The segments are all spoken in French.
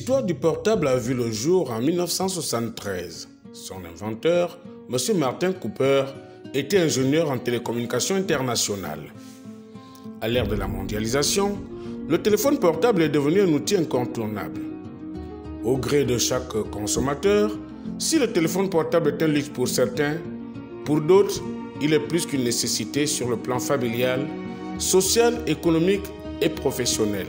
L'histoire du portable a vu le jour en 1973. Son inventeur, M. Martin Cooper, était ingénieur en télécommunications internationales. À l'ère de la mondialisation, le téléphone portable est devenu un outil incontournable. Au gré de chaque consommateur, si le téléphone portable est un luxe pour certains, pour d'autres, il est plus qu'une nécessité sur le plan familial, social, économique et professionnel.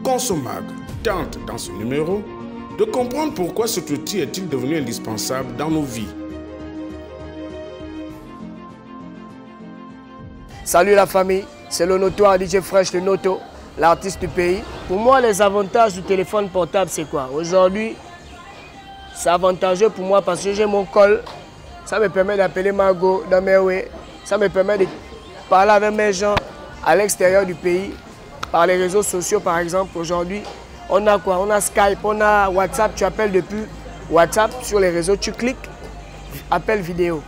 Consomag tente dans ce numéro de comprendre pourquoi cet outil est-il devenu indispensable dans nos vies. Salut la famille, c'est le notoire DJ Fresh, le Noto, l'artiste du pays. Pour moi, les avantages du téléphone portable, c'est quoi? Aujourd'hui, c'est avantageux pour moi parce que j'ai mon call. Ça me permet d'appeler Margot dans mes way. Ça me permet de parler avec mes gens à l'extérieur du pays. Par les réseaux sociaux, par exemple, aujourd'hui, on a quoi? On a Skype, on a WhatsApp. Tu appelles depuis WhatsApp sur les réseaux, tu cliques, appel vidéo.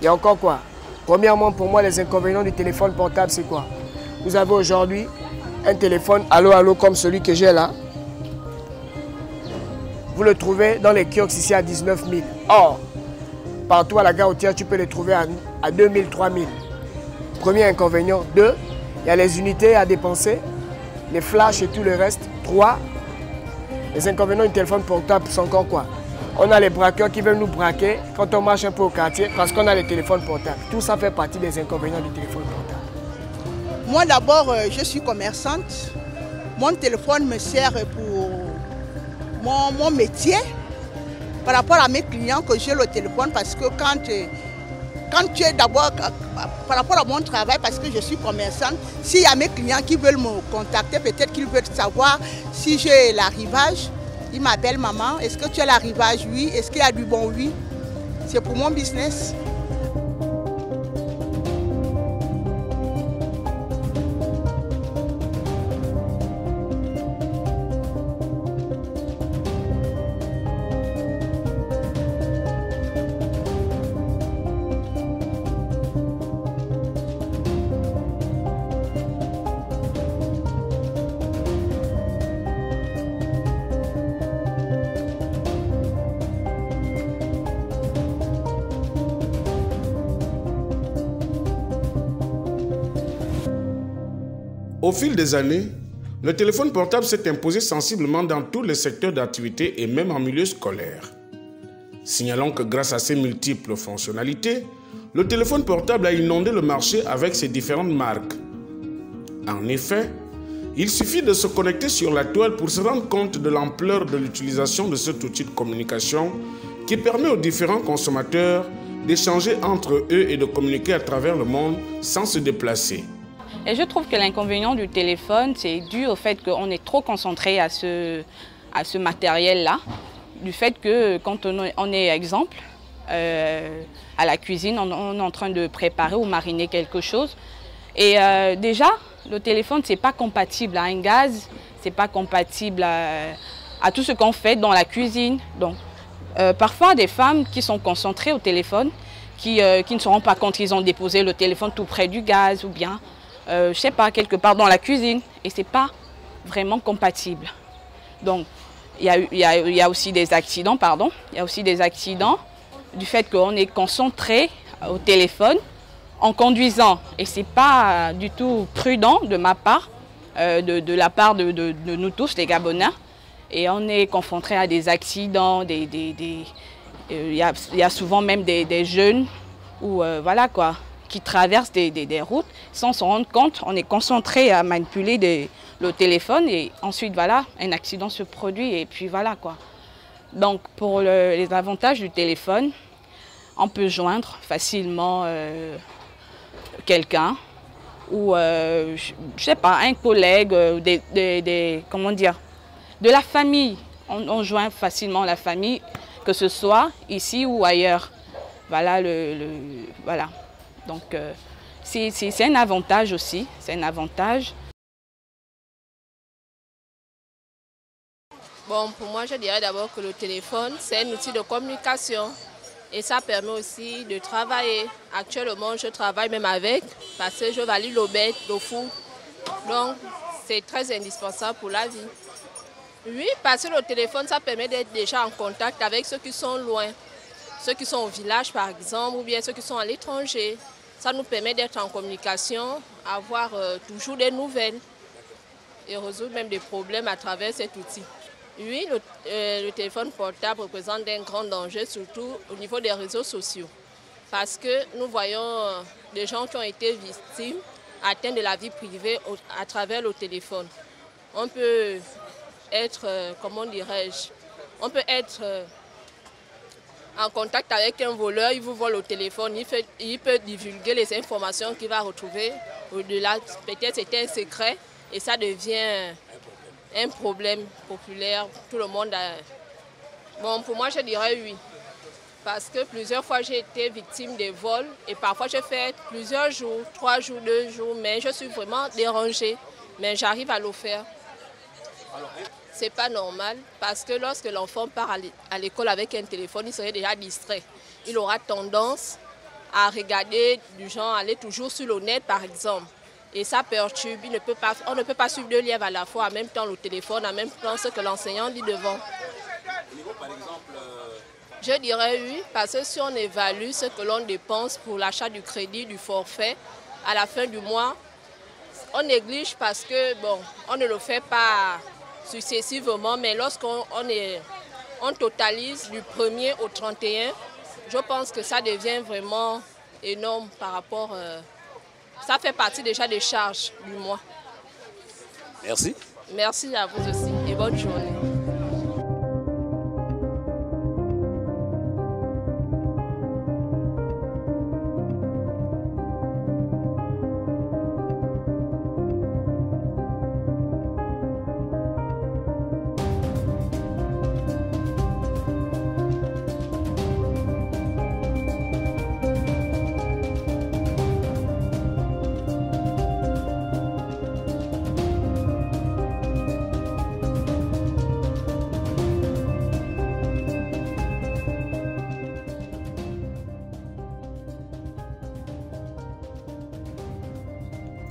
Il y a encore quoi? Premièrement, pour moi, les inconvénients du téléphone portable, c'est quoi? Vous avez aujourd'hui un téléphone allô allô comme celui que j'ai là. Vous le trouvez dans les kiosques ici à 19 000. Or, partout à la gare routière, tu peux le trouver à 2 000, 3 000. Premier inconvénient. 2, il y a les unités à dépenser, les flashs et tout le reste. 3, les inconvénients du téléphone portable sont encore quoi? On a les braqueurs qui veulent nous braquer quand on marche un peu au quartier parce qu'on a les téléphones portables. Tout ça fait partie des inconvénients du téléphone portable. Moi d'abord, je suis commerçante. Mon téléphone me sert pour mon métier. Par rapport à mes clients que j'ai le téléphone parce que quand tu es d'abord, par rapport à mon travail, parce que je suis commerçante, s'il y a mes clients qui veulent me contacter, peut-être qu'ils veulent savoir si j'ai l'arrivage. Ils m'appellent maman, est-ce que tu as l'arrivage? Oui. Est-ce qu'il y a du bon? Oui. C'est pour mon business. Au fil des années, le téléphone portable s'est imposé sensiblement dans tous les secteurs d'activité et même en milieu scolaire. Signalons que grâce à ses multiples fonctionnalités, le téléphone portable a inondé le marché avec ses différentes marques. En effet, il suffit de se connecter sur la toile pour se rendre compte de l'ampleur de l'utilisation de cet outil de communication qui permet aux différents consommateurs d'échanger entre eux et de communiquer à travers le monde sans se déplacer. Et je trouve que l'inconvénient du téléphone, c'est dû au fait qu'on est trop concentré à ce matériel-là. Du fait que quand on est, exemple, à la cuisine, on est en train de préparer ou mariner quelque chose. Et déjà, le téléphone, ce n'est pas compatible à un gaz, ce n'est pas compatible à tout ce qu'on fait dans la cuisine. Donc, parfois, des femmes qui sont concentrées au téléphone, qui ne se rendent pas compte qu'ils ont déposé le téléphone tout près du gaz ou bien... je ne sais pas, quelque part dans la cuisine, et ce n'est pas vraiment compatible. Donc, il y a aussi des accidents, il y a aussi des accidents du fait qu'on est concentré au téléphone en conduisant. Et ce n'est pas du tout prudent de ma part, de la part de nous tous, les Gabonais. Et on est confronté à des accidents, il y a souvent même des jeunes où, voilà quoi, qui traversent des routes sans se rendre compte. On est concentré à manipuler le téléphone et ensuite, voilà, un accident se produit et puis voilà quoi. Donc, pour les avantages du téléphone, on peut joindre facilement quelqu'un ou, je sais pas, un collègue, comment dire, de la famille. On joint facilement la famille, que ce soit ici ou ailleurs. Voilà, voilà. Donc, c'est un avantage aussi, c'est un avantage. Bon, pour moi, je dirais d'abord que le téléphone, c'est un outil de communication et ça permet aussi de travailler. Actuellement, je travaille même avec parce que je valide le bête, le fou. Donc, c'est très indispensable pour la vie. Oui, parce que le téléphone, ça permet d'être déjà en contact avec ceux qui sont loin. Ceux qui sont au village, par exemple, ou bien ceux qui sont à l'étranger. Ça nous permet d'être en communication, avoir toujours des nouvelles et résoudre même des problèmes à travers cet outil. Oui, le téléphone portable représente un grand danger, surtout au niveau des réseaux sociaux. Parce que nous voyons des gens qui ont été victimes, atteints de la vie privée à travers le téléphone. On peut être, comment dirais-je, on peut être en contact avec un voleur, il vous vole au téléphone, il peut divulguer les informations qu'il va retrouver au-delà. Peut-être c'était un secret et ça devient un problème populaire. Tout le monde a... Bon, pour moi, je dirais oui. Parce que plusieurs fois, j'ai été victime de vols et parfois, je fais plusieurs jours, 3 jours, 2 jours, mais je suis vraiment dérangée. Mais j'arrive à le faire. Ce n'est pas normal parce que lorsque l'enfant part à l'école avec un téléphone, il serait déjà distrait. Il aura tendance à regarder du genre, aller toujours sur le net par exemple. Et ça perturbe, on ne peut pas suivre 2 lièvres à la fois, en même temps le téléphone, en même temps ce que l'enseignant dit devant. Au niveau par exemple... Je dirais oui, parce que si on évalue ce que l'on dépense pour l'achat du crédit, du forfait, à la fin du mois, on néglige parce que, bon, on ne le fait pas successivement, mais lorsqu'on totalise du 1er au 31, je pense que ça devient vraiment énorme par rapport... ça fait partie déjà des charges du mois. Merci. Merci à vous aussi et bonne journée.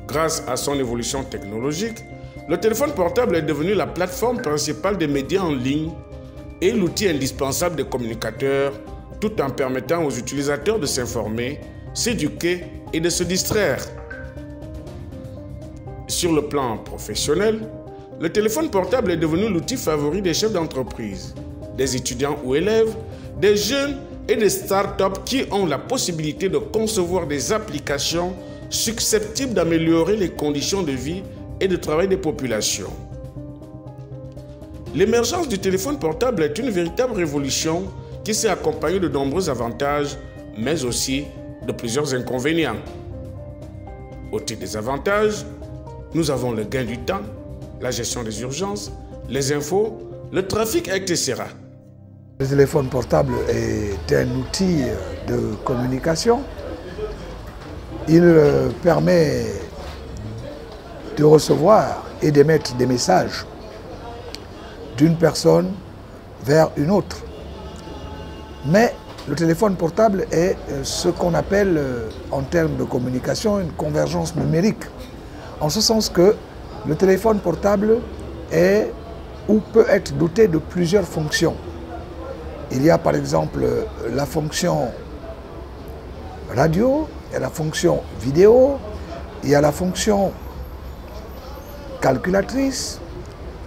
Grâce à son évolution technologique, le téléphone portable est devenu la plateforme principale des médias en ligne et l'outil indispensable des communicateurs, tout en permettant aux utilisateurs de s'informer, s'éduquer et de se distraire. Sur le plan professionnel, le téléphone portable est devenu l'outil favori des chefs d'entreprise, des étudiants ou élèves, des jeunes et des startups qui ont la possibilité de concevoir des applications susceptibles d'améliorer les conditions de vie et de travail des populations. L'émergence du téléphone portable est une véritable révolution qui s'est accompagnée de nombreux avantages, mais aussi de plusieurs inconvénients. Au titre des avantages, nous avons le gain du temps, la gestion des urgences, les infos, le trafic, etc. Le téléphone portable est un outil de communication. Il permet de recevoir et d'émettre des messages d'une personne vers une autre. Mais le téléphone portable est ce qu'on appelle en termes de communication une convergence numérique. En ce sens que le téléphone portable est ou peut être doté de plusieurs fonctions. Il y a par exemple la fonction radio, il y a la fonction vidéo, il y a la fonction calculatrice,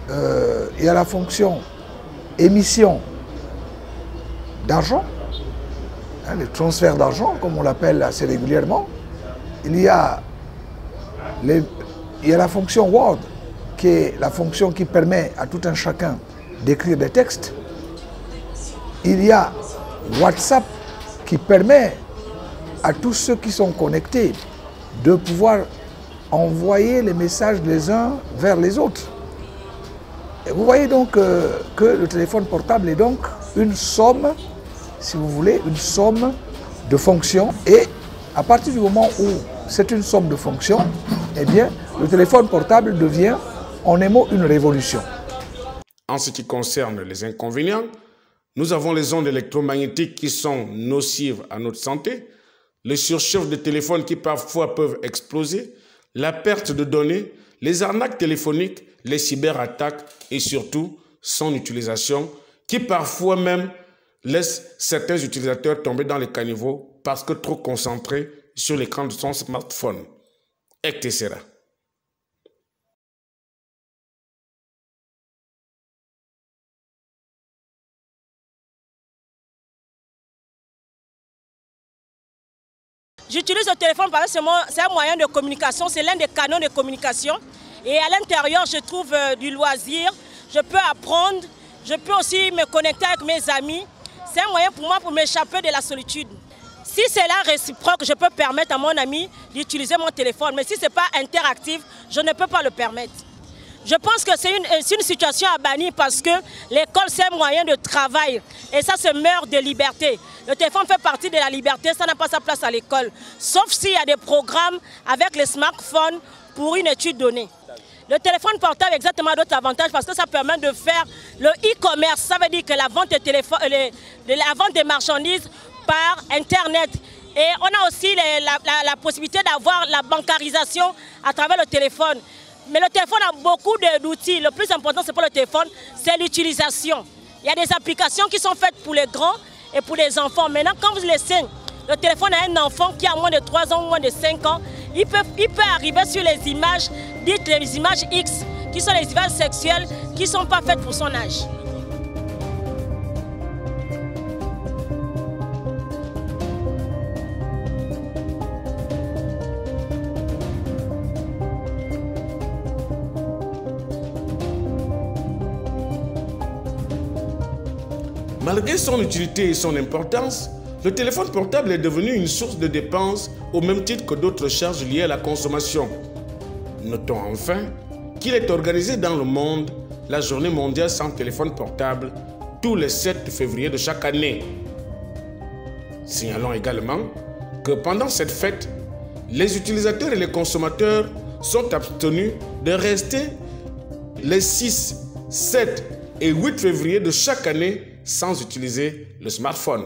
il y a la fonction émission d'argent, hein, les transferts d'argent comme on l'appelle assez régulièrement. Il y a la fonction Word qui est la fonction qui permet à tout un chacun d'écrire des textes. Il y a WhatsApp qui permet à tous ceux qui sont connectés de pouvoir envoyer les messages les uns vers les autres. Et vous voyez donc que le téléphone portable est donc une somme, si vous voulez, une somme de fonctions. Et à partir du moment où c'est une somme de fonctions, eh bien, le téléphone portable devient, en un mot, une révolution. En ce qui concerne les inconvénients, nous avons les ondes électromagnétiques qui sont nocives à notre santé, les surchauffe de téléphone qui parfois peuvent exploser, la perte de données, les arnaques téléphoniques, les cyberattaques et surtout son utilisation qui parfois même laisse certains utilisateurs tomber dans les caniveaux parce que trop concentrés sur l'écran de son smartphone, etc. J'utilise le téléphone parce que c'est un moyen de communication, c'est l'un des canaux de communication. Et à l'intérieur, je trouve du loisir, je peux apprendre, je peux aussi me connecter avec mes amis. C'est un moyen pour moi pour m'échapper de la solitude. Si c'est là réciproque, je peux permettre à mon ami d'utiliser mon téléphone. Mais si ce n'est pas interactif, je ne peux pas le permettre. Je pense que c'est une situation à bannir parce que l'école, c'est un moyen de travail. Et ça se meurt de liberté. Le téléphone fait partie de la liberté, ça n'a pas sa place à l'école. Sauf s'il y a des programmes avec les smartphones pour une étude donnée. Le téléphone portable a exactement d'autres avantages parce que ça permet de faire le e-commerce. Ça veut dire que la vente des marchandises par Internet. Et on a aussi la possibilité d'avoir la bancarisation à travers le téléphone. Mais le téléphone a beaucoup d'outils. Le plus important, c'est pas le téléphone, c'est l'utilisation. Il y a des applications qui sont faites pour les grands et pour les enfants. Maintenant, quand vous laissez le téléphone à un enfant qui a moins de 3 ans ou moins de 5 ans, il peut arriver sur les images, dites les images X, qui sont les images sexuelles, qui ne sont pas faites pour son âge. Malgré son utilité et son importance, le téléphone portable est devenu une source de dépenses au même titre que d'autres charges liées à la consommation. Notons enfin qu'il est organisé dans le monde la journée mondiale sans téléphone portable tous les 7 février de chaque année. Signalons également que pendant cette fête, les utilisateurs et les consommateurs sont abstenus de rester les 6, 7 et 8 février de chaque année sans utiliser le smartphone.